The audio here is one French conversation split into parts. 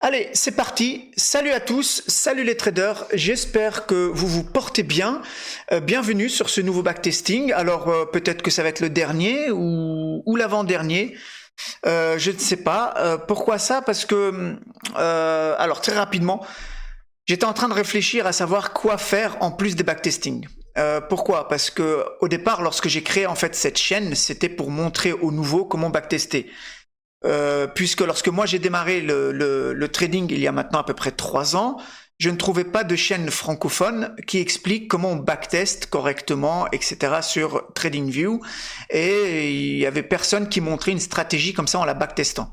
Allez, c'est parti. Salut à tous, salut les traders. J'espère que vous vous portez bien. Bienvenue sur ce nouveau backtesting. Alors peut-être que ça va être le dernier ou l'avant-dernier. Je ne sais pas. Pourquoi ça? Parce que, alors très rapidement, j'étais en train de réfléchir à savoir quoi faire en plus des backtestings. Pourquoi? Parce que au départ, lorsque j'ai créé en fait cette chaîne, c'était pour montrer aux nouveaux comment backtester. Puisque lorsque moi j'ai démarré le trading il y a maintenant à peu près 3 ans, je ne trouvais pas de chaîne francophone qui explique comment on backteste correctement, etc. sur TradingView. Et il y avait personne qui montrait une stratégie comme ça en la backtestant.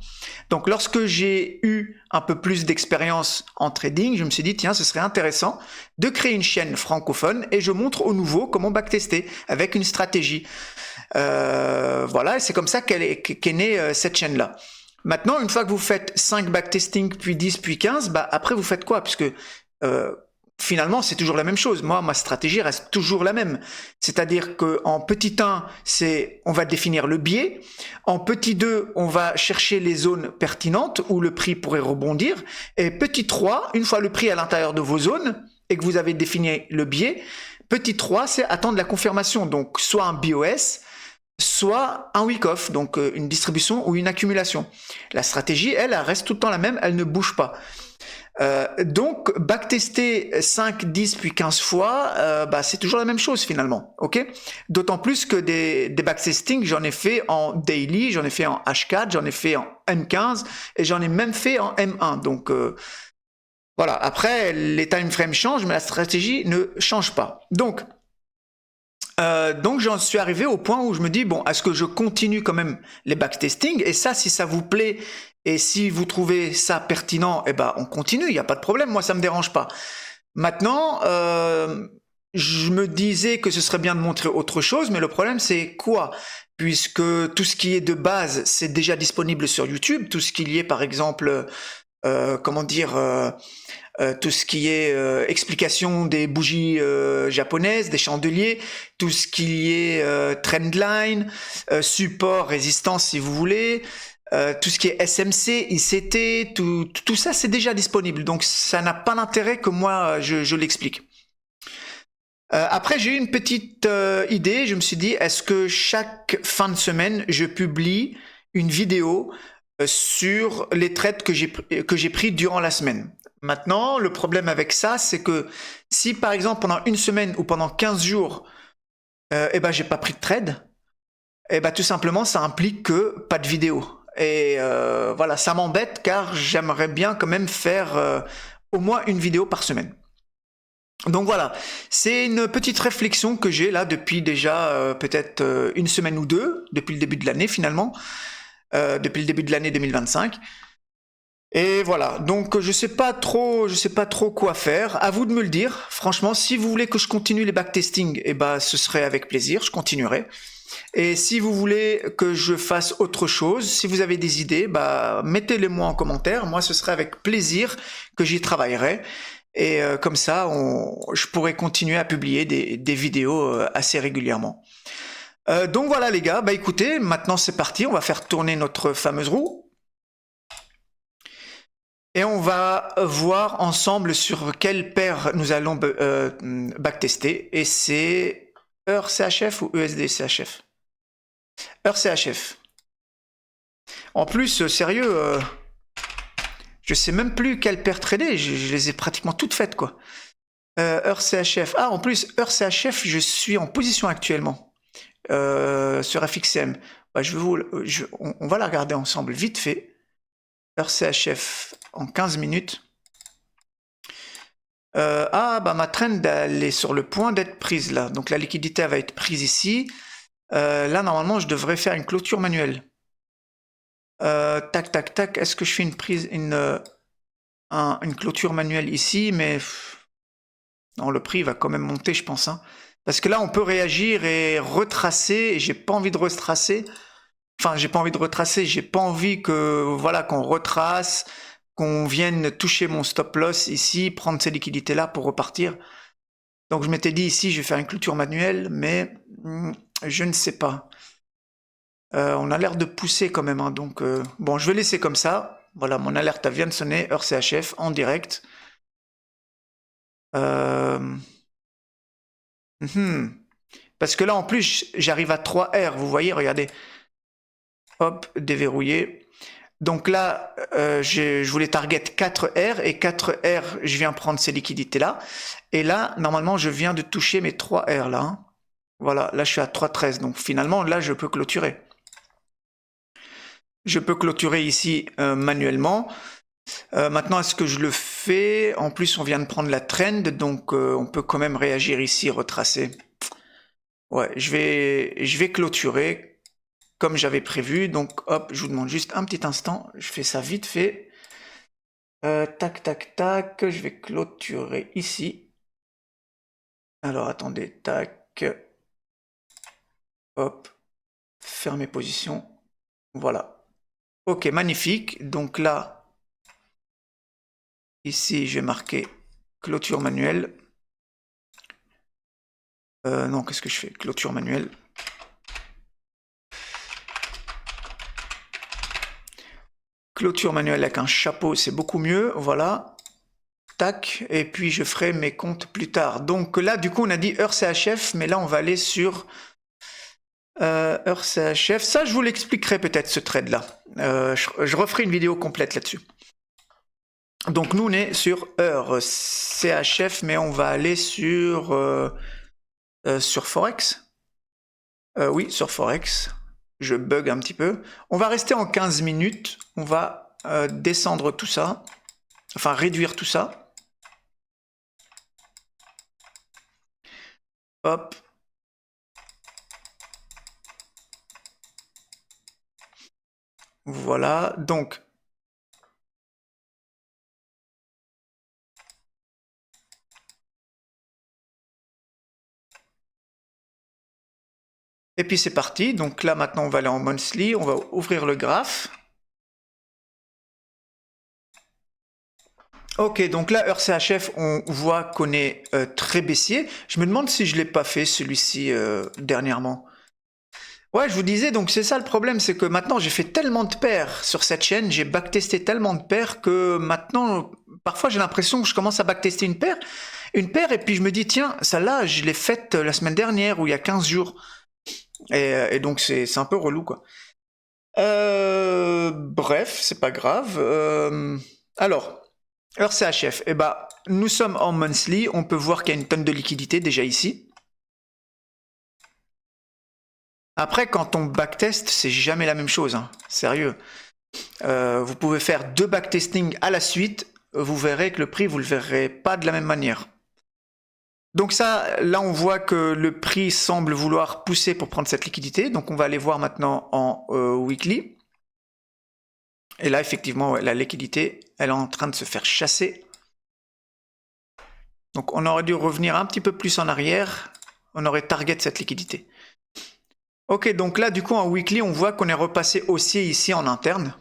Donc lorsque j'ai eu un peu plus d'expérience en trading, je me suis dit tiens, ce serait intéressant de créer une chaîne francophone et je montre aux nouveaux comment backtester avec une stratégie. Voilà, et c'est comme ça qu'est née cette chaîne-là. Maintenant, une fois que vous faites 5 backtesting, puis 10, puis 15, bah après vous faites quoi? Puisque finalement, c'est toujours la même chose. Moi, ma stratégie reste toujours la même. C'est-à-dire qu'en petit 1, on va définir le biais. En petit 2, on va chercher les zones pertinentes où le prix pourrait rebondir. Et petit 3, une fois le prix à l'intérieur de vos zones et que vous avez défini le biais, petit 3, c'est attendre la confirmation. Donc, soit un BOS, soit un week-off, donc une distribution ou une accumulation. La stratégie, elle reste tout le temps la même, elle ne bouge pas. Donc, backtester 5, 10 puis 15 fois, c'est toujours la même chose finalement. Ok? D'autant plus que des backtesting, j'en ai fait en daily, j'en ai fait en H4, j'en ai fait en M15 et j'en ai même fait en M1. Donc, voilà. Après, les time frames changent, mais la stratégie ne change pas. Donc j'en suis arrivé au point où je me dis bon, est-ce que je continue quand même les backtesting? Et ça, si ça vous plaît et si vous trouvez ça pertinent, eh ben on continue, il n'y a pas de problème, moi ça me dérange pas. Maintenant, je me disais que ce serait bien de montrer autre chose, mais le problème c'est quoi? Puisque tout ce qui est de base, c'est déjà disponible sur YouTube, tout ce qu'il y est par exemple, comment dire, tout ce qui est explication des bougies japonaises, des chandeliers, tout ce qui est trendline, support, résistance si vous voulez, tout ce qui est SMC, ICT, tout ça c'est déjà disponible, donc ça n'a pas d'intérêt que moi je l'explique. Après j'ai eu une petite idée, je me suis dit est-ce que chaque fin de semaine je publie une vidéo sur les trades que j'ai pris durant la semaine. Maintenant, le problème avec ça, c'est que si par exemple pendant une semaine ou pendant 15 jours, j'ai pas pris de trade, tout simplement ça implique que pas de vidéo. Et voilà, ça m'embête car j'aimerais bien quand même faire au moins une vidéo par semaine. Donc voilà, c'est une petite réflexion que j'ai là depuis déjà peut-être une semaine ou deux, depuis le début de l'année finalement, depuis le début de l'année 2025. Et voilà, donc je sais pas trop quoi faire. À vous de me le dire. Franchement, si vous voulez que je continue les backtesting, ce serait avec plaisir, je continuerai. Et si vous voulez que je fasse autre chose, si vous avez des idées, mettez-les moi en commentaire. Moi, ce serait avec plaisir que j'y travaillerai. Et comme ça, je pourrais continuer à publier des vidéos assez régulièrement. Donc voilà les gars, écoutez, maintenant c'est parti, on va faire tourner notre fameuse roue. Et on va voir ensemble sur quelle paire nous allons backtester. Et c'est heure CHF ou USD CHF? Heure CHF. En plus, sérieux, je sais même plus quelle paire trader. Je les ai pratiquement toutes faites, quoi. Heure CHF. Ah, en plus, heure CHF, je suis en position actuellement sur FXM. On va la regarder ensemble vite fait. Heure CHF en 15 minutes. Ma trend elle est sur le point d'être prise là. Donc la liquidité elle va être prise ici. Là normalement je devrais faire une clôture manuelle. Tac tac tac. Est-ce que je fais une clôture manuelle ici? Mais non, le prix va quand même monter je pense. Hein. Parce que là on peut réagir et retracer. Et j'ai pas envie de retracer. Enfin j'ai pas envie de retracer. J'ai pas envie que voilà qu'on retrace, qu'on vienne toucher mon stop loss ici, prendre ces liquidités là pour repartir. Donc je m'étais dit ici je vais faire une clôture manuelle, mais je ne sais pas. On a l'air de pousser quand même, hein, donc bon je vais laisser comme ça. Voilà, mon alerte vient de sonner, heure CHF, en direct. Parce que là, en plus, j'arrive à 3R, vous voyez, regardez. Hop, déverrouillé. Donc là, je voulais target 4R, et 4R, je viens prendre ces liquidités-là. Et là, normalement, je viens de toucher mes 3R, là. Hein. Voilà, là, je suis à 3,13. Donc finalement, là, je peux clôturer. Je peux clôturer ici manuellement. Maintenant, est-ce que je le fais? En plus, on vient de prendre la trend, donc on peut quand même réagir ici, retracer. Ouais, je vais clôturer comme j'avais prévu. Donc, hop, je vous demande juste un petit instant. Je fais ça vite fait. Tac, tac, tac. Je vais clôturer ici. Alors, attendez, tac. Hop. Fermer position. Voilà. Ok, magnifique. Donc là, ici, je vais marquer clôture manuelle. Non, qu'est-ce que je fais? Clôture manuelle. Clôture manuelle avec un chapeau, c'est beaucoup mieux. Voilà. Tac. Et puis, je ferai mes comptes plus tard. Donc là, du coup, on a dit heure CHF, mais là, on va aller sur heure CHF. Ça, je vous l'expliquerai peut-être, ce trade-là. Je referai une vidéo complète là-dessus. Donc, nous, on est sur heure CHF, mais on va aller sur Forex. Oui, sur Forex. Je bug un petit peu. On va rester en 15 minutes. On va descendre tout ça. Enfin, réduire tout ça. Hop. Voilà. Donc, et puis c'est parti. Donc là, maintenant, on va aller en monthly. On va ouvrir le graphe. Ok, donc là, heure CHF, on voit qu'on est très baissier. Je me demande si je ne l'ai pas fait, celui-ci, dernièrement. Ouais, je vous disais, donc c'est ça le problème, c'est que maintenant, j'ai fait tellement de paires sur cette chaîne, j'ai backtesté tellement de paires que maintenant, parfois, j'ai l'impression que je commence à backtester une paire, et puis je me dis, tiens, celle-là, je l'ai faite la semaine dernière, ou il y a 15 jours. Et donc, c'est un peu relou, quoi. Bref, c'est pas grave. Alors... Heure CHF, eh ben, nous sommes en monthly, on peut voir qu'il y a une tonne de liquidité déjà ici. Après, quand on backtest, c'est jamais la même chose, hein. Sérieux. Vous pouvez faire 2 backtesting à la suite, vous verrez que le prix, vous le verrez pas de la même manière. Donc ça, là, on voit que le prix semble vouloir pousser pour prendre cette liquidité. Donc on va aller voir maintenant en weekly. Et là, effectivement, ouais, la liquidité, elle est en train de se faire chasser. Donc on aurait dû revenir un petit peu plus en arrière, on aurait target cette liquidité. Ok, donc là du coup en weekly on voit qu'on est repassé haussier ici en interne.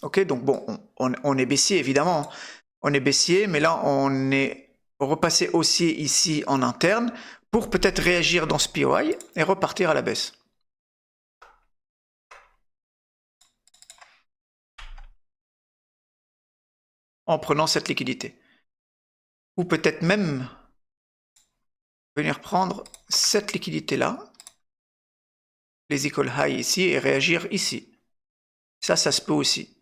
Ok, donc bon, on est baissier évidemment, on est baissier, mais là on est repassé haussier ici en interne pour peut-être réagir dans ce POI et repartir à la baisse. En prenant cette liquidité. Ou peut-être même venir prendre cette liquidité-là, les equal high ici, et réagir ici. Ça se peut aussi.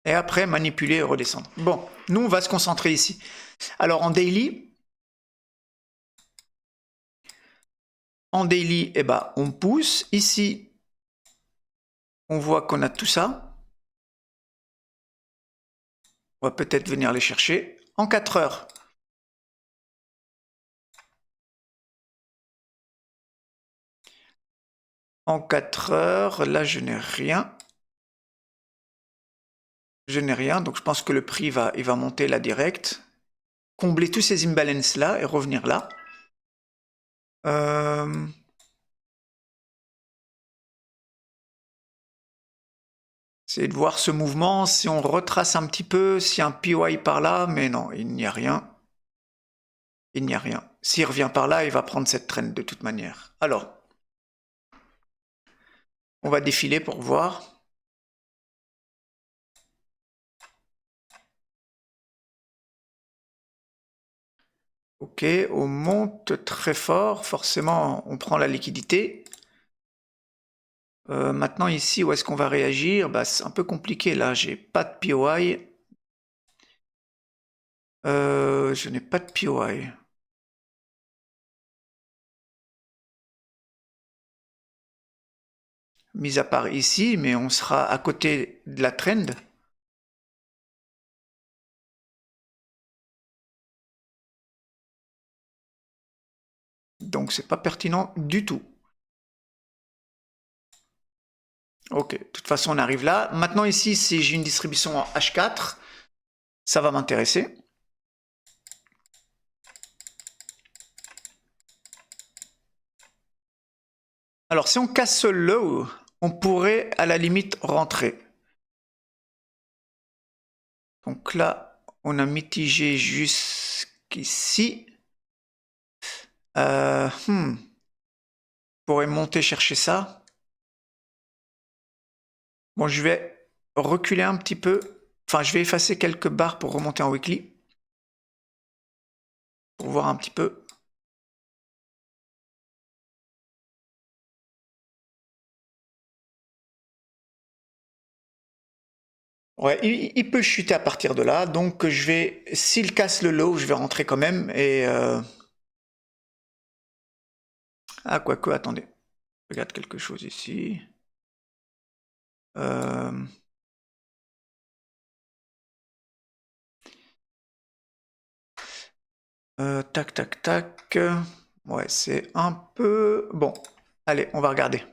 Et après, manipuler et redescendre. Bon, nous, on va se concentrer ici. Alors, en daily, eh ben, on pousse. Ici, on voit qu'on a tout ça. On va peut-être venir les chercher. En 4 heures, en 4 heures, là, je n'ai rien. Je n'ai rien, donc je pense que le prix il va monter là direct. Combler tous ces imbalances là et revenir là. C'est de voir ce mouvement, si on retrace un petit peu, s'il y a un POI par là, mais non, il n'y a rien. Il n'y a rien. S'il revient par là, il va prendre cette traîne de toute manière. Alors, on va défiler pour voir. Ok, on monte très fort, forcément on prend la liquidité. Maintenant ici, où est-ce qu'on va réagir? Bah, c'est un peu compliqué là, j'ai pas de POI. Je n'ai pas de POI. Mis à part ici, mais on sera à côté de la trend. Donc c'est pas pertinent du tout. Ok, de toute façon on arrive là. Maintenant ici, si j'ai une distribution en H4, ça va m'intéresser. Alors si on casse ce low, on pourrait à la limite rentrer. Donc là, on a mitigé jusqu'ici. On pourrait monter chercher ça. Bon, je vais reculer un petit peu. Enfin, je vais effacer quelques barres pour remonter en weekly. Pour voir un petit peu. Ouais, il peut chuter à partir de là. Donc, je vais, s'il casse le low, je vais rentrer quand même. Et ah, quoique, attendez. Je regarde quelque chose ici. Tac, tac, tac. Ouais, c'est un peu... Bon, allez, on va regarder.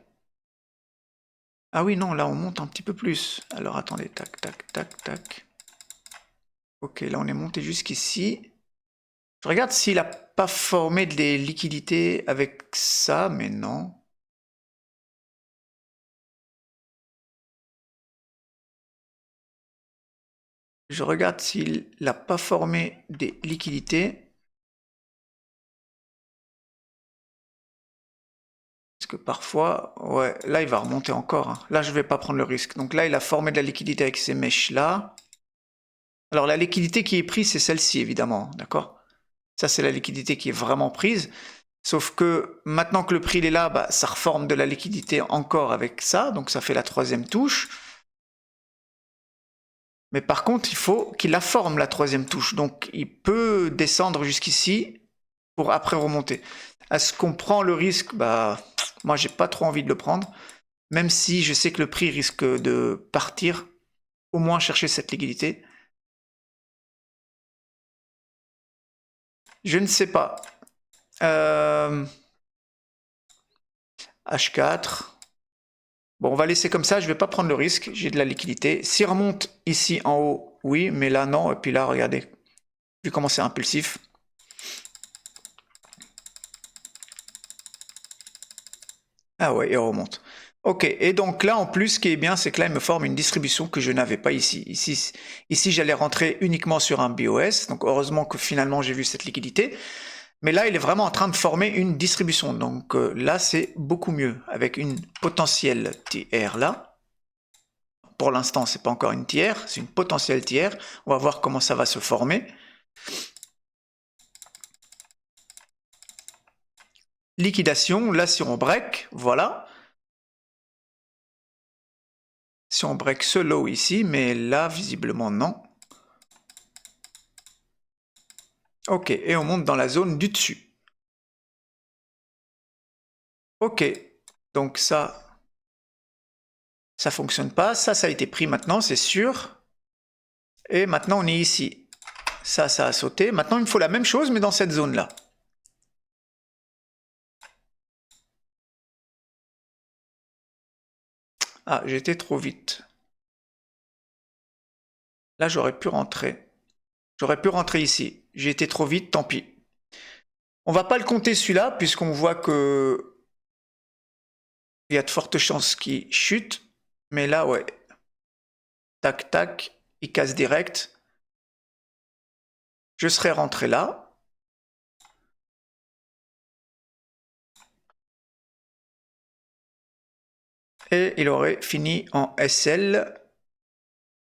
Ah oui, non, là, on monte un petit peu plus. Alors, attendez, tac, tac, tac, tac. Ok, là, on est monté jusqu'ici. Je regarde s'il a pas formé des liquidités avec ça, mais non. Je regarde s'il n'a pas formé des liquidités. Parce que parfois, ouais, là, il va remonter encore, hein. Là, je vais pas prendre le risque. Donc là, il a formé de la liquidité avec ces mèches-là. Alors, la liquidité qui est prise, c'est celle-ci, évidemment, d'accord? Ça, c'est la liquidité qui est vraiment prise. Sauf que maintenant que le prix il est là, bah, ça reforme de la liquidité encore avec ça. Donc, ça fait la troisième touche. Mais par contre, il faut qu'il la forme, la troisième touche. Donc, il peut descendre jusqu'ici pour après remonter. Est-ce qu'on prend le risque? Bah, moi, j'ai pas trop envie de le prendre. Même si je sais que le prix risque de partir, au moins chercher cette liquidité. Je ne sais pas. H4. Bon, on va laisser comme ça, je vais pas prendre le risque, j'ai de la liquidité. S'il remonte ici en haut, oui, mais là non. Et puis là, regardez, vu comment c'est impulsif. Ah ouais, il remonte. Ok, et donc là, en plus, ce qui est bien, c'est que là, il me forme une distribution que je n'avais pas ici. Ici, j'allais rentrer uniquement sur un BOS, donc heureusement que finalement, j'ai vu cette liquidité. Mais là, il est vraiment en train de former une distribution. Donc là, c'est beaucoup mieux, avec une potentielle TR là. Pour l'instant, c'est pas encore une TR, c'est une potentielle TR. On va voir comment ça va se former. Liquidation, là, si on break, voilà. Si on break ce low ici, mais là, visiblement, non. Ok, et on monte dans la zone du dessus. Ok, donc ça fonctionne pas. Ça a été pris maintenant, c'est sûr. Et maintenant, on est ici. Ça a sauté. Maintenant, il me faut la même chose, mais dans cette zone-là. Ah, j'étais trop vite. Là, j'aurais pu rentrer. J'aurais pu rentrer ici. J'ai été trop vite, tant pis. On va pas le compter celui-là, puisqu'on voit que il y a de fortes chances qu'il chute. Mais là, ouais. Tac, tac. Il casse direct. Je serais rentré là. Et il aurait fini en SL.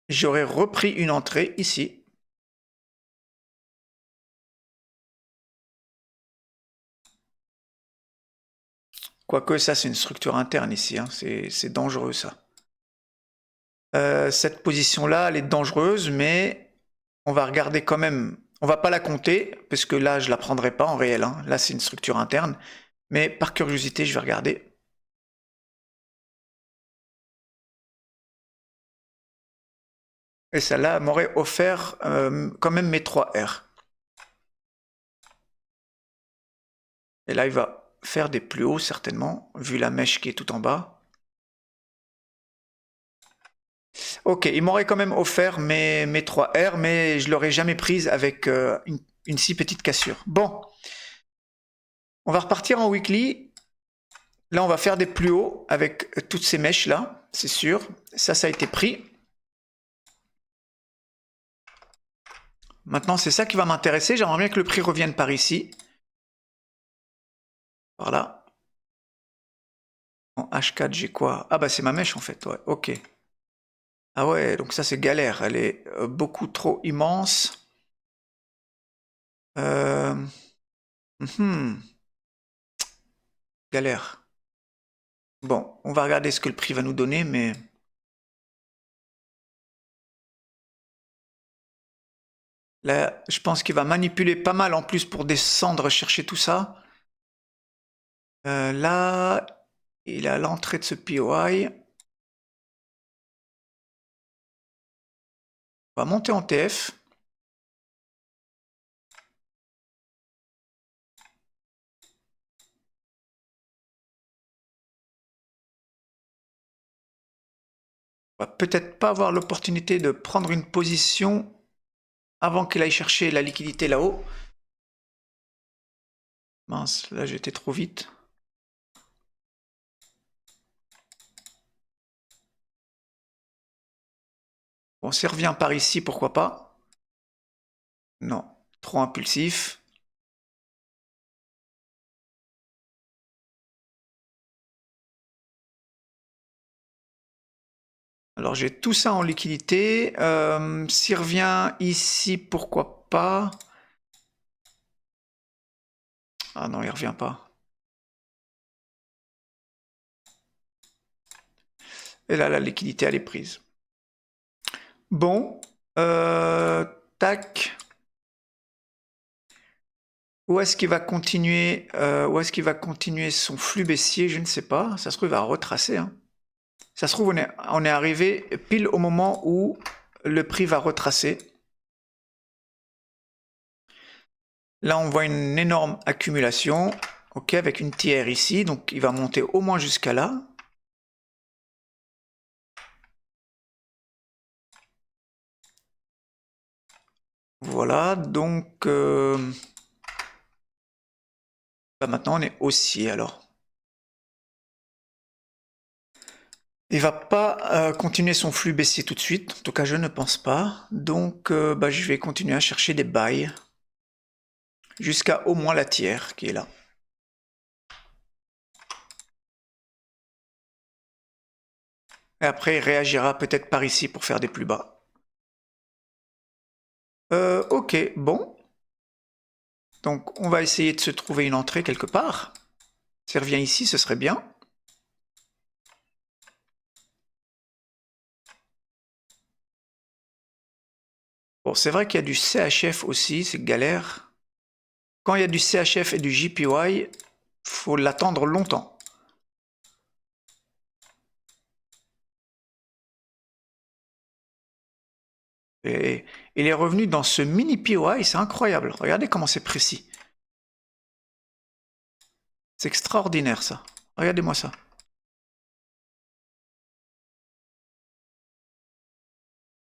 J'aurais repris une entrée ici. Quoique ça, c'est une structure interne ici. Hein. C'est dangereux, ça. Cette position-là, elle est dangereuse, mais on va regarder quand même. On va pas la compter, parce que là, je la prendrai pas en réel. Hein. Là, c'est une structure interne. Mais par curiosité, je vais regarder. Et celle-là m'aurait offert quand même mes 3 R. Et là, il va faire des plus hauts, certainement, vu la mèche qui est tout en bas. Ok, il m'aurait quand même offert mes 3 R, mais je l'aurais jamais prise avec une si petite cassure. Bon, on va repartir en weekly. Là, on va faire des plus hauts avec toutes ces mèches-là, c'est sûr. Ça a été pris. Maintenant, c'est ça qui va m'intéresser. J'aimerais bien que le prix revienne par ici. Par là. En H4, j'ai quoi? Ah bah c'est ma mèche en fait, ouais, ok. Ah ouais, donc ça c'est galère, elle est beaucoup trop immense. Galère. Bon, on va regarder ce que le prix va nous donner, mais... Là, je pense qu'il va manipuler pas mal en plus pour descendre, chercher tout ça. Là, il est à l'entrée de ce POI. On va monter en TF. On va peut-être pas avoir l'opportunité de prendre une position avant qu'il aille chercher la liquidité là-haut. Mince, là j'étais trop vite. Bon, s'il revient par ici, pourquoi pas? Non, trop impulsif. Alors j'ai tout ça en liquidité. S'il revient ici, pourquoi pas? Ah non, il revient pas. Et là, la liquidité, elle est prise. Bon. Tac. Où est-ce qu'il va continuer où est-ce qu'il va continuer son flux baissier? Je ne sais pas. Ça se trouve, il va retracer. Hein. Ça se trouve, on est arrivé pile au moment où le prix va retracer. Là, on voit une énorme accumulation. Ok, avec une tiers ici. Donc, il va monter au moins jusqu'à là. Voilà, donc... Bah maintenant, on est haussier, alors. Il va pas continuer son flux baissier tout de suite. En tout cas, je ne pense pas. Donc, bah, je vais continuer à chercher des buys. Jusqu'à au moins la tiers qui est là. Et après, il réagira peut-être par ici pour faire des plus bas. Ok, bon. Donc, on va essayer de se trouver une entrée quelque part. S'il revient ici, ce serait bien. Bon, c'est vrai qu'il y a du CHF aussi, c'est galère. Quand il y a du CHF et du JPY, faut l'attendre longtemps. Et il est revenu dans ce mini POI, c'est incroyable. Regardez comment c'est précis. C'est extraordinaire ça. Regardez-moi ça.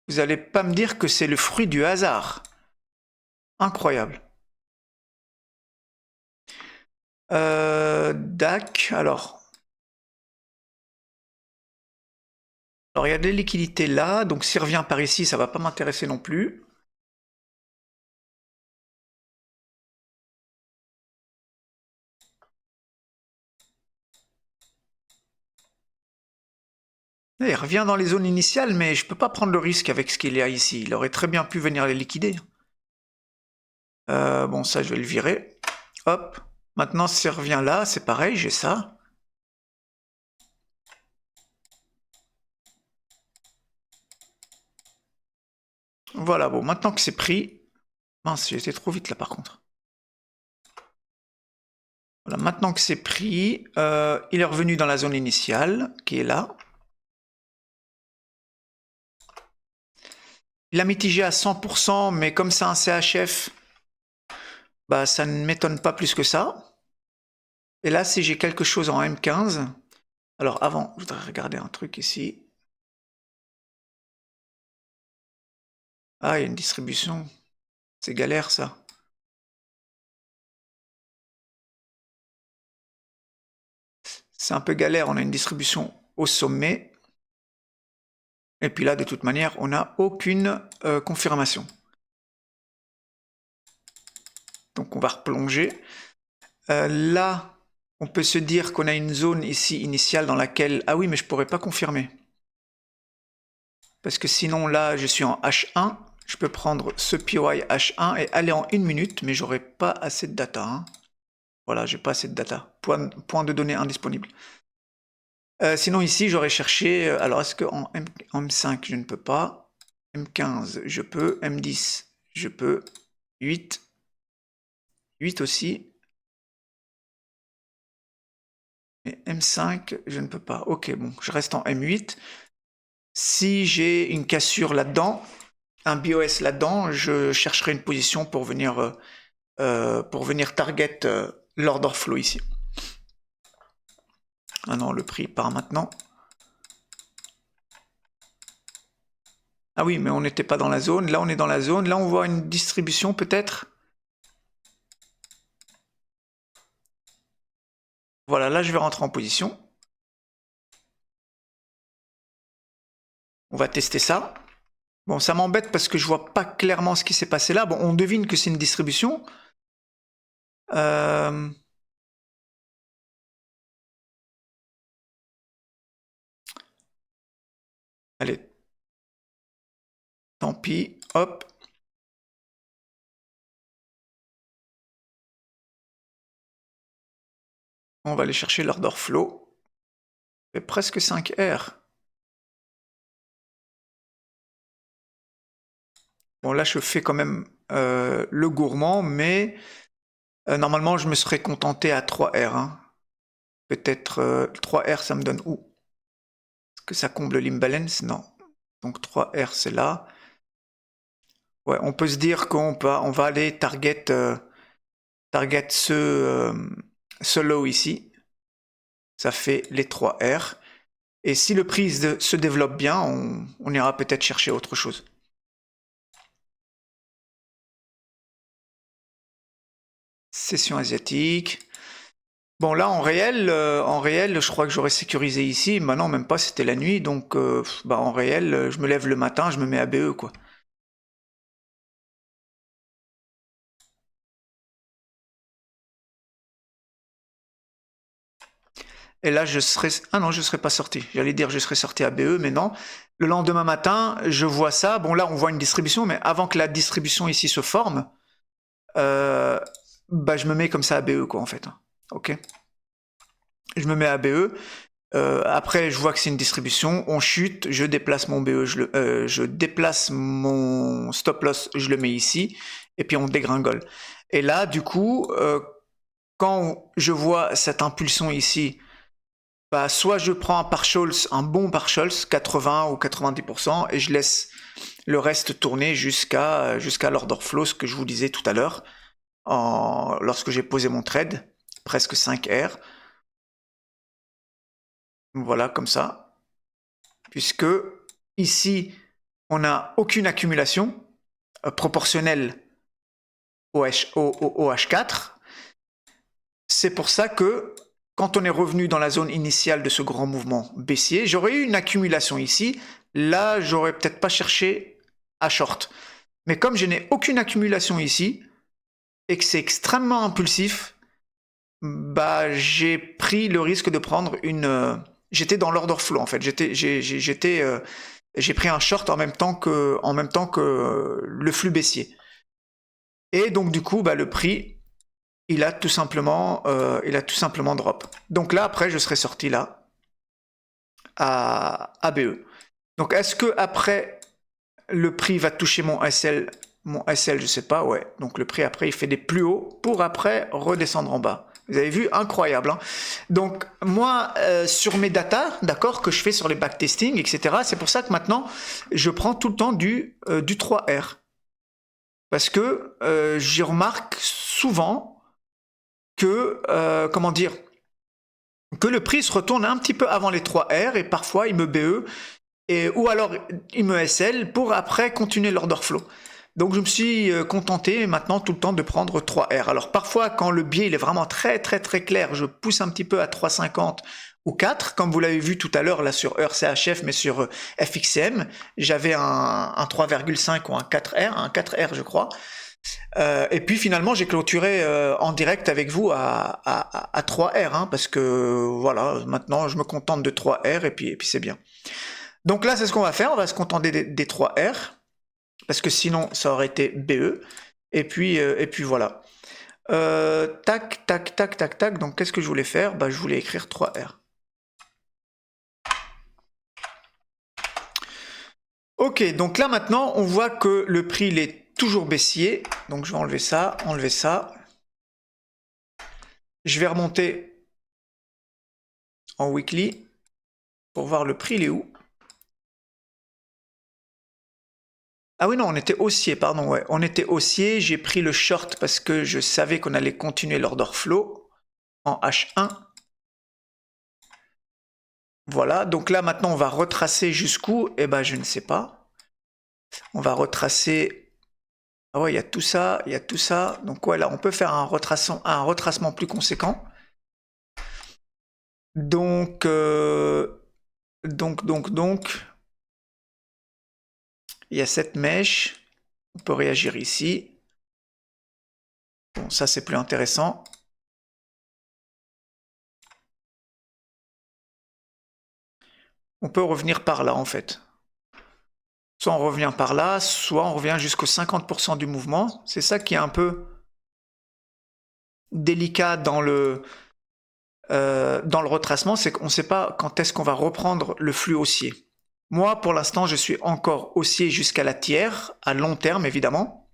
Vous allez pas me dire que c'est le fruit du hasard. Incroyable. DAC, alors. Alors il y a des liquidités là, donc s'il revient par ici, ça va pas m'intéresser non plus. Il revient dans les zones initiales, mais je peux pas prendre le risque avec ce qu'il y a ici. Il aurait très bien pu venir les liquider. Bon, ça, je vais le virer. Hop. Maintenant, s'il revient là, c'est pareil, j'ai ça. Voilà, bon, maintenant que c'est pris... Mince, j'ai été trop vite là par contre. Voilà, maintenant que c'est pris, il est revenu dans la zone initiale, qui est là. Il a mitigé à 100%, mais comme c'est un CHF, bah, ça ne m'étonne pas plus que ça. Et là, si j'ai quelque chose en M15... Alors avant, je voudrais regarder un truc ici. Ah, il y a une distribution. C'est galère ça. C'est un peu galère, on a une distribution au sommet. Et puis là, de toute manière, on n'a aucune confirmation. Donc on va replonger. Là, on peut se dire qu'on a une zone ici initiale dans laquelle... Ah oui, mais je ne pourrais pas confirmer. Parce que sinon, là, je suis en H1. Je peux prendre ce POI H1 et aller en 1 minute, mais j'aurai pas assez de data. Hein. Voilà, j'ai pas assez de data. Point de données indisponible. Sinon ici, j'aurais cherché... alors, est-ce qu'en M5, je ne peux pas? M15, je peux. M10, je peux. 8. 8 aussi. Et M5, je ne peux pas. Ok, bon, je reste en M8. Si j'ai une cassure là-dedans, un BOS là-dedans, je chercherai une position pour venir target l'order flow ici. Ah non, le prix part maintenant. Ah oui, mais on n'était pas dans la zone. Là, on est dans la zone. Là, on voit une distribution peut-être. Voilà, là, je vais rentrer en position. On va tester ça. Bon, ça m'embête parce que je vois pas clairement ce qui s'est passé là. Bon, on devine que c'est une distribution. Allez. Tant pis. Hop. On va aller chercher l'order flow. C'est presque 5 R. Bon, là, je fais quand même le gourmand, mais normalement, je me serais contenté à 3 R. Hein. Peut-être 3 R, ça me donne où? Est-ce que ça comble l'imbalance? Non. Donc 3 R, c'est là. Ouais, on peut se dire qu'on va aller target ce low ici. Ça fait les 3 R. Et si le prix se développe bien, on ira peut-être chercher autre chose. Session asiatique. Bon, là, en réel, je crois que j'aurais sécurisé ici. Maintenant, même pas, c'était la nuit. Donc, en réel, je me lève le matin, je me mets à BE, quoi. Et là, je serais... Ah non, je ne serais pas sorti. J'allais dire je serais sorti à BE, mais non. Le lendemain matin, je vois ça. Bon, là, on voit une distribution, mais avant que la distribution ici se forme, je me mets comme ça à BE, quoi, en fait. Ok. Je me mets à BE. Après, je vois que c'est une distribution. On chute, je déplace mon BE, je déplace mon stop loss, je le mets ici, et puis on dégringole. Et là, du coup, quand je vois cette impulsion ici, soit je prends un partials, un bon partials, 80 ou 90%, et je laisse le reste tourner jusqu'à l'order flow, ce que je vous disais tout à l'heure, lorsque j'ai posé mon trade, presque 5 R. Voilà, comme ça. Puisque ici, on n'a aucune accumulation proportionnelle au H4. C'est pour ça que quand on est revenu dans la zone initiale de ce grand mouvement baissier, j'aurais eu une accumulation ici. Là, j'aurais peut-être pas cherché à short. Mais comme je n'ai aucune accumulation ici, et que c'est extrêmement impulsif, j'ai pris le risque de prendre une... j'étais dans l'order flow, en fait. J'ai pris un short en même temps que le flux baissier. Et donc, du coup, le prix... il a tout simplement drop. Donc là, après, je serais sorti là, à BE. Donc, est-ce que après le prix va toucher mon SL. Mon SL, je sais pas, ouais. Donc le prix après, il fait des plus hauts pour après redescendre en bas. Vous avez vu, incroyable. Hein. Donc moi, sur mes datas, d'accord, que je fais sur les backtesting, etc., c'est pour ça que maintenant, je prends tout le temps du 3R. Parce que j'y remarque souvent que, comment dire, que le prix se retourne un petit peu avant les 3R et parfois il me BE ou alors il me SL pour après continuer l'order flow. Donc je me suis contenté maintenant tout le temps de prendre 3R. Alors parfois quand le biais il est vraiment très clair, je pousse un petit peu à 3,50 ou 4, comme vous l'avez vu tout à l'heure là sur heure CHF mais sur FXCM, j'avais un 3,5 ou un 4R je crois. Et puis finalement j'ai clôturé en direct avec vous à 3R hein, parce que voilà, maintenant je me contente de 3R et puis c'est bien. Donc là c'est ce qu'on va faire, on va se contenter des 3R parce que sinon ça aurait été BE et puis voilà. Tac, donc qu'est-ce que je voulais faire? Bah je voulais écrire 3R. Ok, donc là maintenant on voit que le prix il est toujours baissier, donc je vais enlever ça. Je vais remonter en weekly pour voir le prix il est où. Ah oui non, on était haussier, pardon, ouais. On était haussier, j'ai pris le short parce que je savais qu'on allait continuer l'order flow en H1. Voilà, donc là maintenant on va retracer jusqu'où? Eh ben je ne sais pas. On va retracer. Ah ouais, il y a tout ça, il y a tout ça. Donc ouais, là on peut faire un retracement plus conséquent. Donc, il y a cette mèche. On peut réagir ici. Bon, ça c'est plus intéressant. On peut revenir par là en fait. Soit on revient par là, soit on revient jusqu'au 50% du mouvement. C'est ça qui est un peu délicat dans le retracement, c'est qu'on ne sait pas quand est-ce qu'on va reprendre le flux haussier. Moi, pour l'instant, je suis encore haussier jusqu'à la tiers, à long terme évidemment.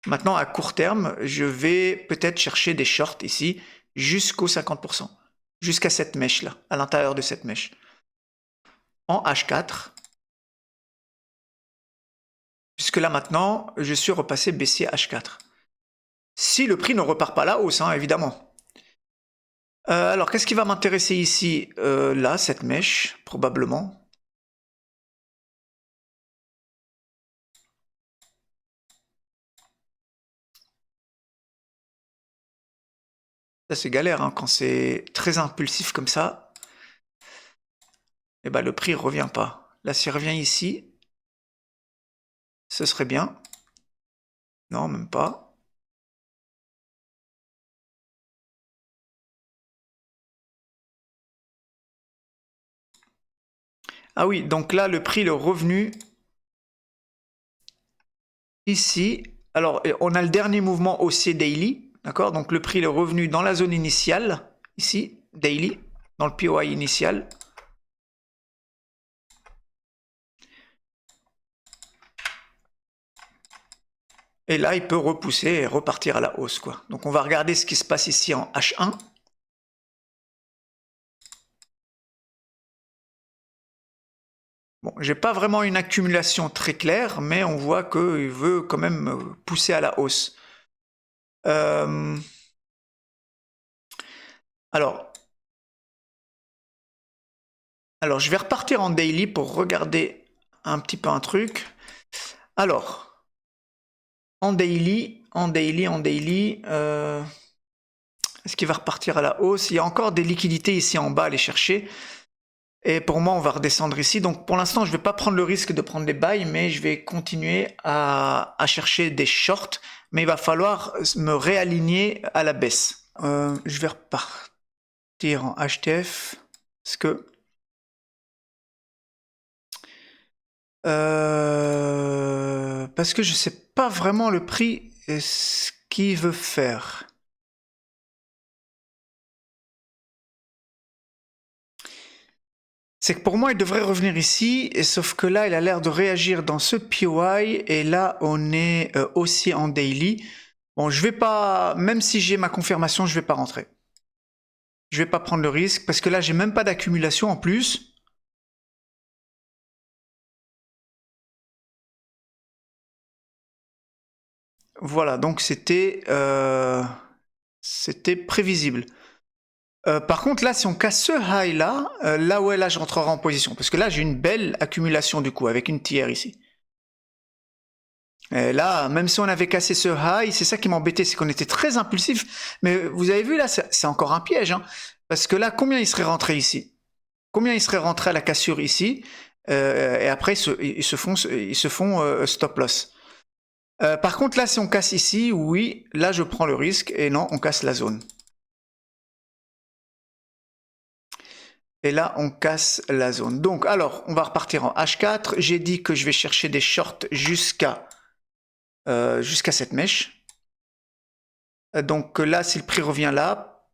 Maintenant, à court terme, je vais peut-être chercher des shorts ici jusqu'au 50%, jusqu'à cette mèche-là, à l'intérieur de cette mèche. En H4, puisque là maintenant, je suis repassé baissier H4. Si le prix ne repart pas là hausse, hein, évidemment. Alors, qu'est-ce qui va m'intéresser ici? Là, cette mèche, probablement. Ça, c'est galère, hein, quand c'est très impulsif comme ça. Et ben, le prix ne revient pas. Là, s'il revient ici, ce serait bien. Non, même pas. Ah oui, donc là, le prix, le revenu, ici. Alors, on a le dernier mouvement haussier daily, d'accord? Donc, le prix, le revenu dans la zone initiale, ici, daily, dans le POI initial. Et là, il peut repousser et repartir à la hausse, quoi. Donc, on va regarder ce qui se passe ici en H1. Bon, j'ai pas vraiment une accumulation très claire, mais on voit qu'il veut quand même pousser à la hausse. Alors, je vais repartir en daily pour regarder un petit peu un truc. Alors, en daily, est-ce qu'il va repartir à la hausse? Il y a encore des liquidités ici en bas à aller chercher. Et pour moi, on va redescendre ici. Donc pour l'instant, je ne vais pas prendre le risque de prendre des buys, mais je vais continuer à chercher des shorts. Mais il va falloir me réaligner à la baisse. Je vais repartir en HTF. Parce que je ne sais pas vraiment le prix et ce qu'il veut faire. c'est que pour moi, il devrait revenir ici, et sauf que là, il a l'air de réagir dans ce POI, et là, on est aussi en daily. Bon, je vais pas, même si j'ai ma confirmation, je vais pas rentrer. Je vais pas prendre le risque, parce que là, j'ai même pas d'accumulation en plus. Voilà, donc c'était prévisible. Par contre, là, si on casse ce high là, là ouais, là, je rentrerai en position. Parce que là, j'ai une belle accumulation du coup, avec une tiers ici. Et là, même si on avait cassé ce high, c'est ça qui m'embêtait, c'est qu'on était très impulsif. Mais vous avez vu là, c'est encore un piège. Hein, parce que là, combien il serait rentré ici? Combien il serait rentré à la cassure ici? Et après, ils se font stop loss. Par contre, là, si on casse ici, oui, là, je prends le risque. Et non, on casse la zone. Et là, on casse la zone. Donc, alors, on va repartir en H4. J'ai dit que je vais chercher des shorts jusqu'à cette mèche. Donc là, si le prix revient là,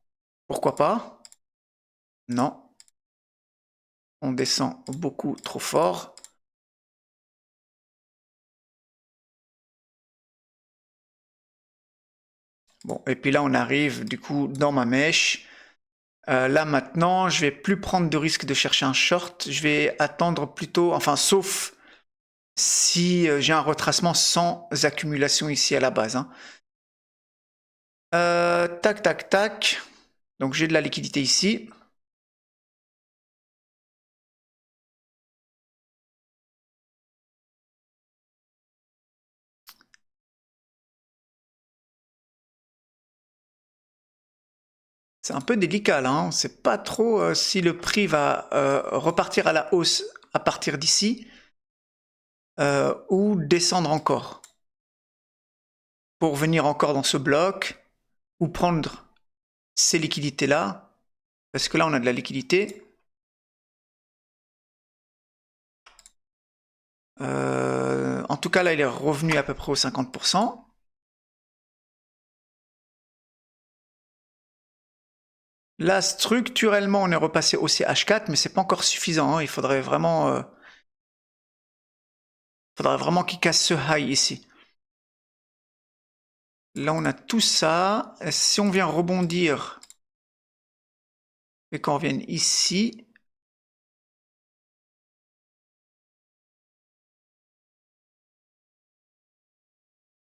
pourquoi pas? Non. On descend beaucoup trop fort. Bon, et puis là, on arrive du coup dans ma mèche. Là maintenant, je vais plus prendre de risque de chercher un short. Je vais attendre plutôt, enfin, sauf si j'ai un retracement sans accumulation ici à la base. Hein. Tac, tac, tac. Donc j'ai de la liquidité ici. C'est un peu délicat là, hein. On ne sait pas trop si le prix va repartir à la hausse à partir d'ici ou descendre encore pour venir encore dans ce bloc ou prendre ces liquidités là parce que là on a de la liquidité. En tout cas là il est revenu à peu près aux 50%. Là structurellement on est repassé au CH4 mais c'est pas encore suffisant, hein. Il faudrait vraiment qu'il casse ce high ici. Là on a tout ça. Si on vient rebondir et qu'on revienne ici,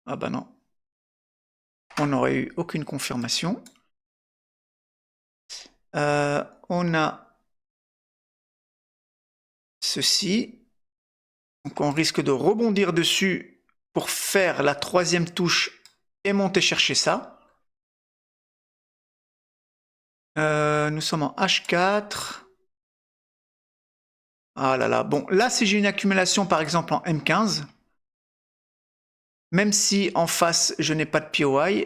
ah bah non, on n'aurait eu aucune confirmation. On a ceci, donc on risque de rebondir dessus pour faire la troisième touche et monter chercher ça. Nous sommes en H4. Ah là là, bon, là si j'ai une accumulation par exemple en M15, même si en face je n'ai pas de POI,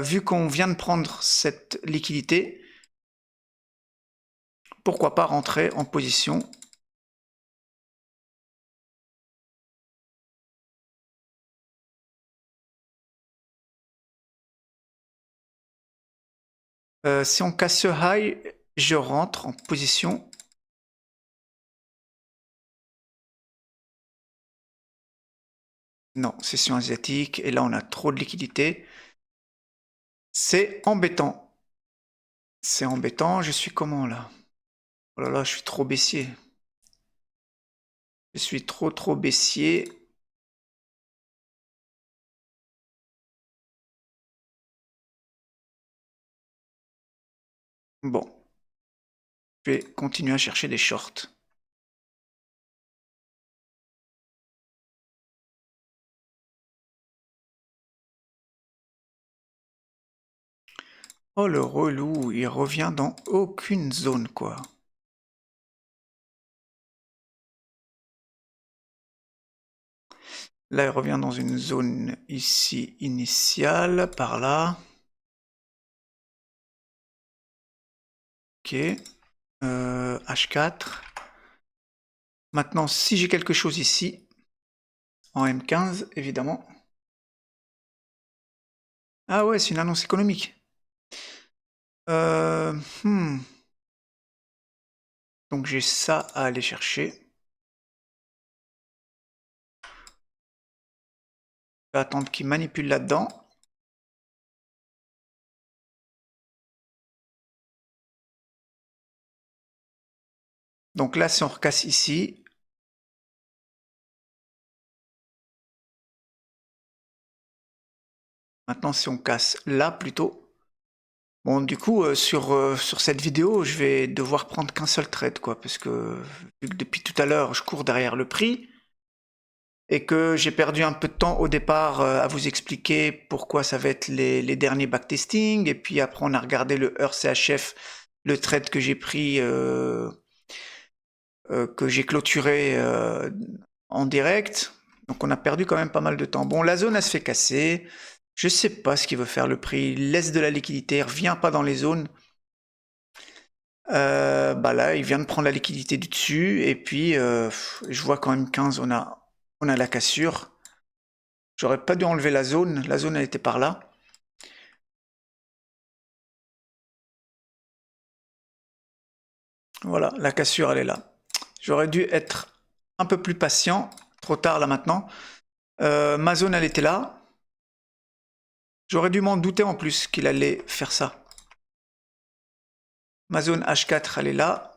vu qu'on vient de prendre cette liquidité, pourquoi pas rentrer en position. Si on casse ce high, je rentre en position. Non, session asiatique, et là on a trop de liquidité. C'est embêtant. C'est embêtant, je suis comment là? Oh là là, je suis trop baissier. Je suis trop baissier. Bon, je vais continuer à chercher des shorts. Oh le relou, il revient dans aucune zone quoi. Là, il revient dans une zone ici initiale, par là. Ok. H4. Maintenant, si j'ai quelque chose ici, en M15, évidemment. Ah ouais, c'est une annonce économique. Hmm. Donc j'ai ça à aller chercher. Je vais attendre qu'il manipule là-dedans. Donc là, si on recasse ici, maintenant si on casse là plutôt. Bon, du coup, sur cette vidéo, je vais devoir prendre qu'un seul trade, quoi, parce que vu que depuis tout à l'heure, je cours derrière le prix, et que j'ai perdu un peu de temps au départ à vous expliquer pourquoi ça va être les derniers backtesting, et puis après on a regardé le heure CHF, le trade que j'ai pris, que j'ai clôturé en direct, donc on a perdu quand même pas mal de temps. Bon, la zone elle se fait casser, je sais pas ce qu'il veut faire le prix, il laisse de la liquidité, il revient pas dans les zones. Bah là, il vient de prendre la liquidité du dessus, et puis je vois quand même 15, on a la cassure. J'aurais pas dû enlever la zone elle était par là. Voilà, la cassure elle est là. J'aurais dû être un peu plus patient, trop tard là maintenant. Ma zone elle était là. J'aurais dû m'en douter en plus qu'il allait faire ça. Ma zone H4 elle est là.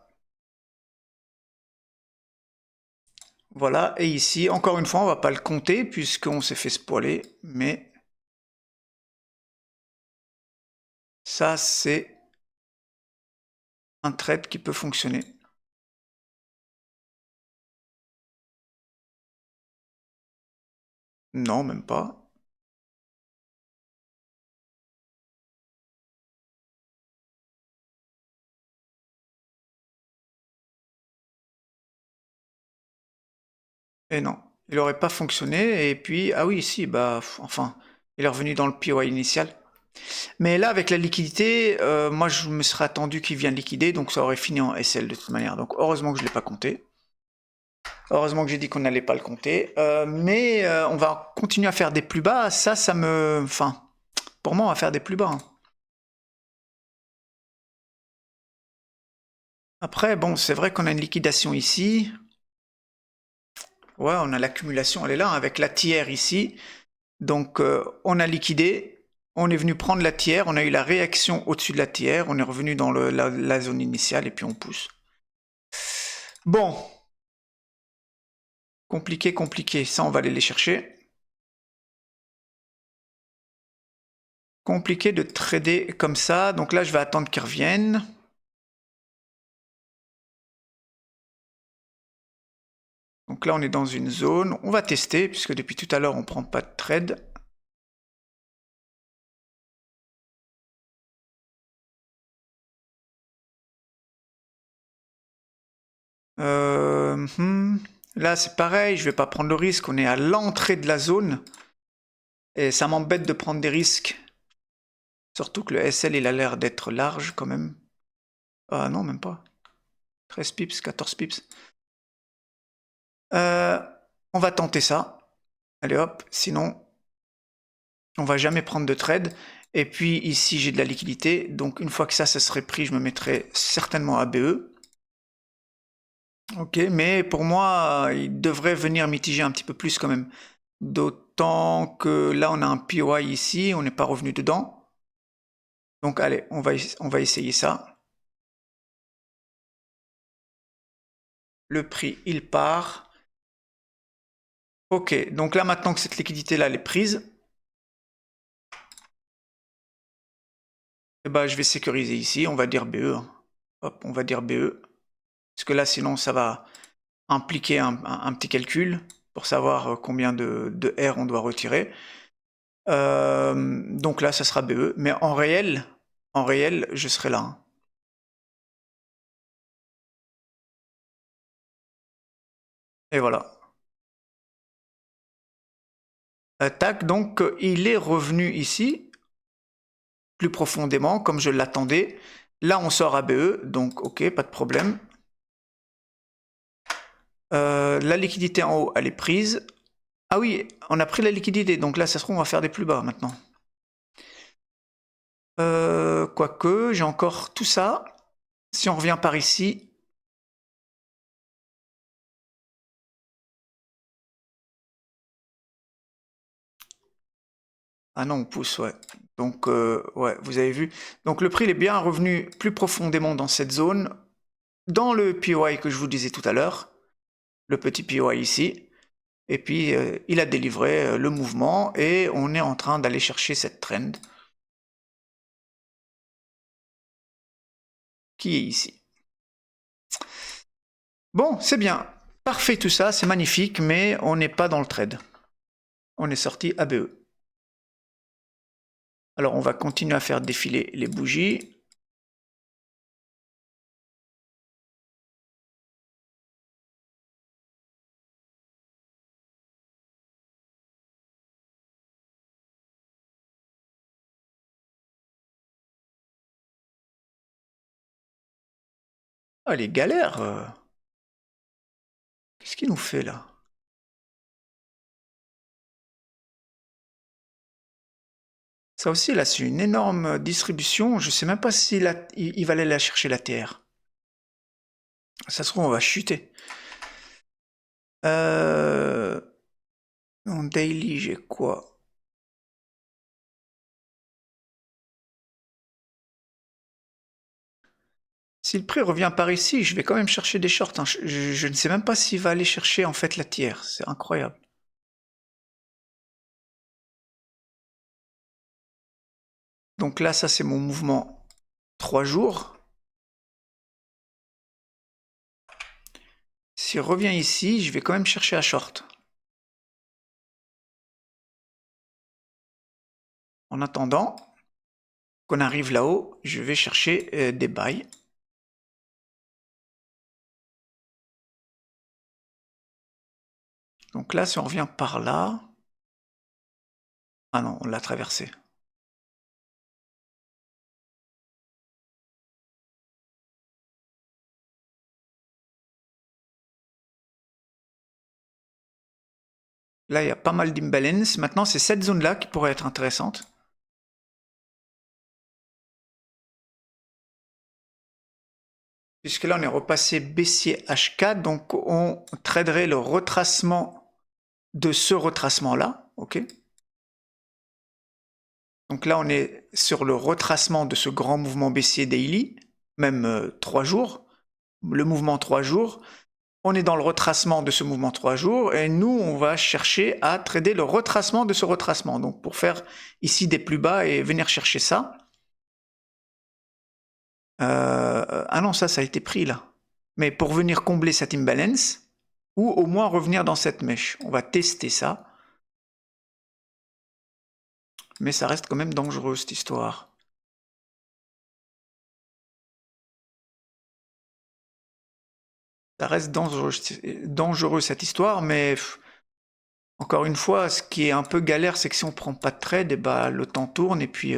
Voilà, et ici, encore une fois, on va pas le compter puisqu'on s'est fait spoiler, mais ça c'est un trade qui peut fonctionner. Non, même pas. Et non, il aurait pas fonctionné. Et puis, ah oui, si, bah, enfin, il est revenu dans le POI initial. Mais là, avec la liquidité, moi, je me serais attendu qu'il vienne liquider, donc ça aurait fini en SL de toute manière. Donc, heureusement que je l'ai pas compté. Heureusement que j'ai dit qu'on n'allait pas le compter. Mais on va continuer à faire des plus bas. Ça me... Enfin, pour moi, on va faire des plus bas. Hein. Après, bon, c'est vrai qu'on a une liquidation ici. Ouais, on a l'accumulation, elle est là, hein, avec la tiers ici. Donc, on a liquidé. On est venu prendre la tiers. On a eu la réaction au-dessus de la tiers. On est revenu dans la zone initiale et puis on pousse. Bon. Compliqué, compliqué. Ça, on va aller les chercher. Compliqué de trader comme ça. Donc là, je vais attendre qu'ils reviennent. Donc là, on est dans une zone. On va tester, puisque depuis tout à l'heure, on ne prend pas de trade. Là, c'est pareil. Je ne vais pas prendre le risque. On est à l'entrée de la zone. Et ça m'embête de prendre des risques. Surtout que le SL, il a l'air d'être large quand même. Ah non, même pas. 13 pips, 14 pips. On va tenter ça. Allez hop, sinon, on va jamais prendre de trade. Et puis ici, j'ai de la liquidité. Donc une fois que ça serait pris, je me mettrai certainement à BE. Ok, mais pour moi, il devrait venir mitiger un petit peu plus quand même. D'autant que là, on a un POI ici, on n'est pas revenu dedans. Donc allez, on va essayer ça. Le prix, il part. Ok, donc là maintenant que cette liquidité-là, elle est prise, eh ben, je vais sécuriser ici, on va dire BE. Hein. Hop, on va dire BE. Parce que là, sinon, ça va impliquer un petit calcul pour savoir combien de R on doit retirer. Donc là, ça sera BE. Mais en réel, je serai là. Hein. Et voilà. Tac, donc il est revenu ici, plus profondément, comme je l'attendais. Là, on sort à BE, donc ok, pas de problème. La liquidité en haut, elle est prise. Ah oui, on a pris la liquidité, donc là, ça se trouve, on va faire des plus bas maintenant. Quoique, j'ai encore tout ça. Si on revient par ici, Ah non, on pousse, ouais. Donc, ouais, vous avez vu. Donc, le prix il est bien revenu plus profondément dans cette zone, dans le POI que je vous disais tout à l'heure, le petit POI ici. Et puis, il a délivré le mouvement et on est en train d'aller chercher cette trend qui est ici. Bon, c'est bien. Parfait tout ça, c'est magnifique, mais on n'est pas dans le trade. On est sorti ABE. Alors, on va continuer à faire défiler les bougies. Ah, les galères qu'est-ce qu'il nous fait là? Ça aussi, là, c'est une énorme distribution. Je sais même pas si il va aller la chercher la TR. Ça se trouve, on va chuter. En daily, j'ai quoi? Si le prix revient par ici, je vais quand même chercher des shorts, hein. Je ne sais même pas s'il va aller chercher en fait la tiers. C'est incroyable. Donc là, ça c'est mon mouvement 3 jours. S'il revient ici, je vais quand même chercher à short. En attendant qu'on arrive là-haut, je vais chercher des buys. Donc là, si on revient par là... Ah non, on l'a traversé. Là, il y a pas mal d'imbalance. Maintenant, c'est cette zone-là qui pourrait être intéressante. Puisque là, on est repassé baissier H4, donc on traderait le retracement de ce retracement-là, ok? Donc là, on est sur le retracement de ce grand mouvement baissier daily, même 3 jours, le mouvement 3 jours. On est dans le retracement de ce mouvement 3 jours, et nous, on va chercher à trader le retracement de ce retracement. Donc pour faire ici des plus bas et venir chercher ça. Ah non, ça a été pris là. Mais pour venir combler cette imbalance, ou au moins revenir dans cette mèche. On va tester ça. Mais ça reste quand même dangereux cette histoire. Ça reste dangereux cette histoire, mais encore une fois, ce qui est un peu galère, c'est que si on prend pas de trade, et bah, le temps tourne et puis...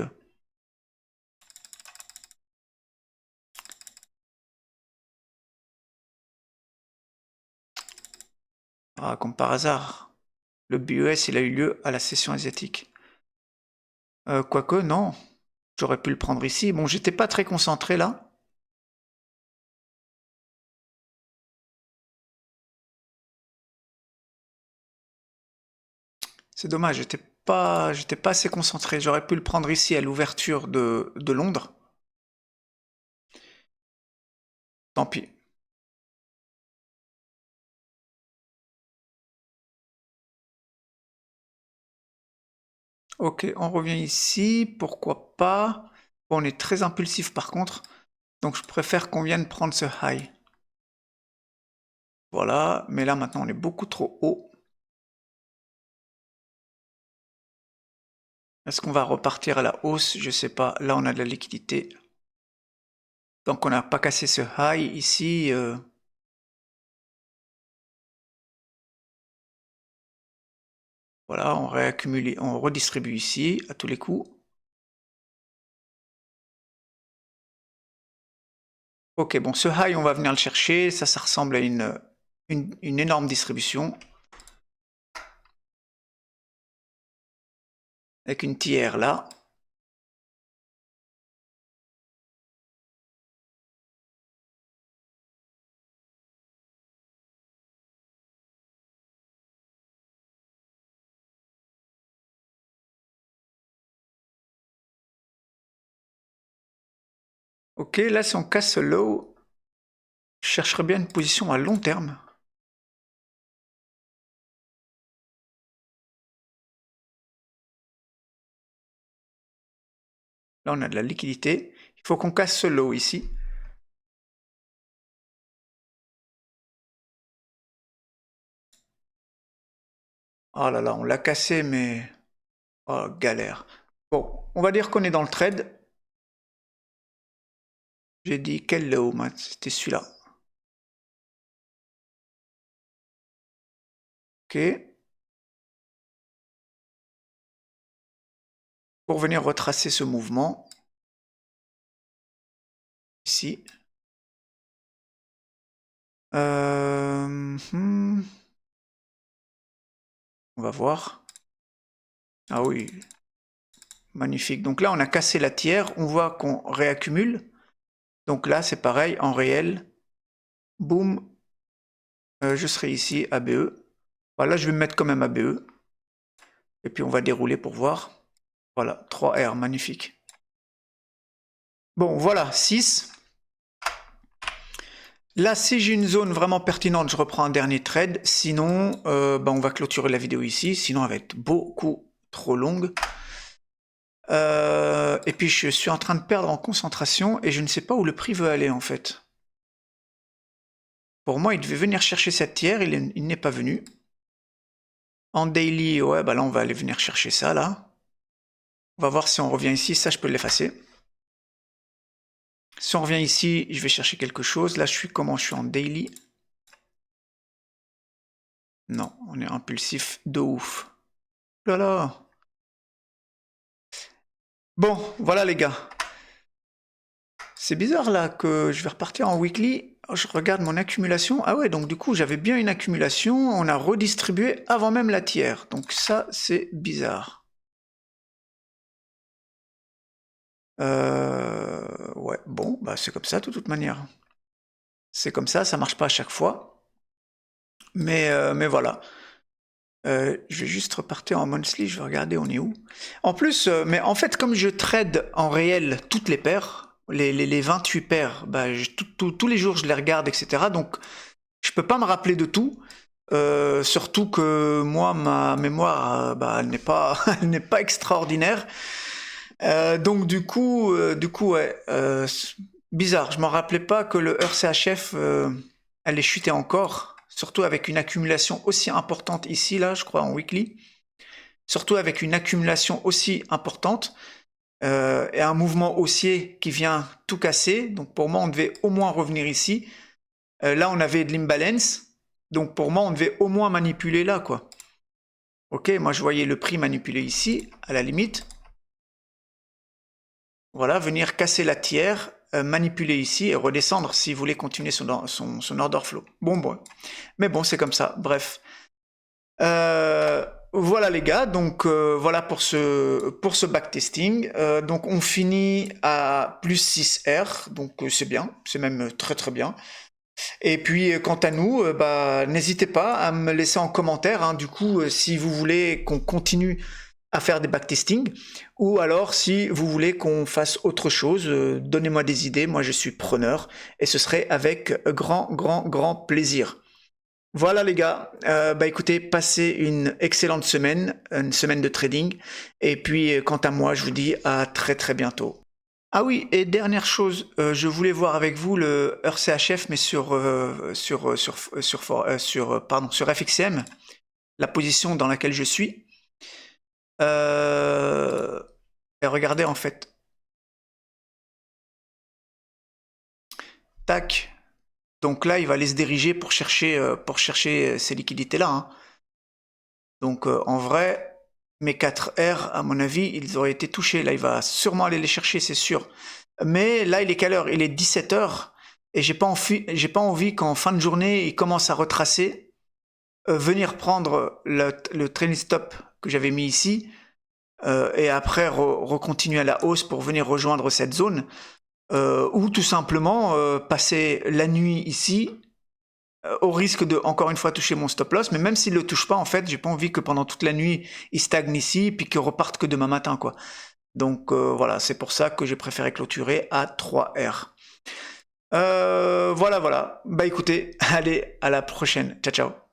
Ah, comme par hasard, le BES, il a eu lieu à la session asiatique. Quoique, non, j'aurais pu le prendre ici. Bon, j'étais pas très concentré là. C'est dommage, j'étais pas assez concentré. J'aurais pu le prendre ici à l'ouverture de Londres. Tant pis. Ok, on revient ici. Pourquoi pas? Bon, on est très impulsif par contre. Donc je préfère qu'on vienne prendre ce high. Voilà, mais là maintenant on est beaucoup trop haut. Est-ce qu'on va repartir à la hausse? Je sais pas. Là on a de la liquidité. Donc on n'a pas cassé ce high ici. Voilà, on réaccumule, on redistribue ici à tous les coups. Ok, bon, ce high, on va venir le chercher. Ça ressemble à une énorme distribution. Avec une tiers là. Ok, là si on casse low, je chercherais bien une position à long terme. Là on a de la liquidité. Il faut qu'on casse ce low ici. Oh là là, on l'a cassé, mais... Oh, galère. Bon, on va dire qu'on est dans le trade. J'ai dit quel low, c'était celui-là. Ok. Pour venir retracer ce mouvement. Ici. On va voir. Ah oui. Magnifique. Donc là, on a cassé la tiers. On voit qu'on réaccumule. Donc là, c'est pareil, en réel. Boum. Je serai ici, ABE. Voilà, je vais me mettre quand même ABE. Et puis on va dérouler pour voir. Voilà, 3R, magnifique. Bon, voilà, 6. Là, si j'ai une zone vraiment pertinente, je reprends un dernier trade. Sinon, on va clôturer la vidéo ici. Sinon, elle va être beaucoup trop longue. Et puis, je suis en train de perdre en concentration et je ne sais pas où le prix veut aller, en fait. Pour moi, il devait venir chercher cette tiers. Il n'est pas venu. En daily, ouais, bah là, on va aller venir chercher ça, là. On va voir si on revient ici. Ça, je peux l'effacer. Si on revient ici, je vais chercher quelque chose. Là, je suis comment? Je suis en daily. Non, on est impulsif de ouf. Oh là là. Bon, voilà les gars. C'est bizarre là que je vais repartir en weekly. Je regarde mon accumulation. Ah ouais, donc du coup, j'avais bien une accumulation. On a redistribué avant même la tiers. Donc ça, c'est bizarre. Ouais, bon, bah c'est comme ça de toute manière. C'est comme ça marche pas à chaque fois. Mais voilà. Je vais juste repartir en monthly, je vais regarder on est où. En plus, mais en fait, comme je trade en réel toutes les paires, les 28 paires, bah, tous les jours je les regarde, etc. Donc, je peux pas me rappeler de tout. Surtout que moi, ma mémoire, elle n'est pas, elle n'est pas extraordinaire. Donc du coup, ouais, bizarre. Je m'en rappelais pas que le EUR-CHF allait chuter encore, surtout avec une accumulation aussi importante ici, là, je crois en weekly. Surtout avec une accumulation aussi importante et un mouvement haussier qui vient tout casser. Donc pour moi, on devait au moins revenir ici. Là, on avait de l'imbalance. Donc pour moi, on devait au moins manipuler là, quoi. Ok, moi je voyais le prix manipuler ici, à la limite. Voilà, venir casser la tiers, manipuler ici et redescendre s'il voulait continuer son order flow. Bon. Mais bon, c'est comme ça, bref. Voilà les gars, donc voilà pour ce backtesting. Donc on finit à plus 6R, donc c'est bien, c'est même très très bien. Et puis quant à nous, n'hésitez pas à me laisser en commentaire, hein, du coup, si vous voulez qu'on continue à faire des backtesting, ou alors si vous voulez qu'on fasse autre chose, donnez-moi des idées, moi je suis preneur, et ce serait avec grand plaisir. Voilà les gars, écoutez, passez une excellente semaine, une semaine de trading, et puis quant à moi, je vous dis à très très bientôt. Ah oui, et dernière chose, je voulais voir avec vous le EUR-CHF, mais sur FXCM, la position dans laquelle je suis. Et regardez en fait. Tac. Donc là, il va aller se diriger pour chercher ces liquidités-là, hein. Donc en vrai, mes 4 R, à mon avis, ils auraient été touchés. Là, il va sûrement aller les chercher, c'est sûr. Mais là, il est quelle heure? Il est 17 h. Et j'ai pas envie qu'en fin de journée, il commence à retracer, venir prendre le trailing stop que j'avais mis ici, et après recontinuer à la hausse pour venir rejoindre cette zone, ou tout simplement passer la nuit ici, au risque de encore une fois toucher mon stop loss, mais même s'il le touche pas, en fait, j'ai pas envie que pendant toute la nuit il stagne ici, puis qu'il reparte que demain matin, quoi. Donc voilà, c'est pour ça que j'ai préféré clôturer à 3R. Voilà. Bah écoutez, allez, à la prochaine. Ciao, ciao.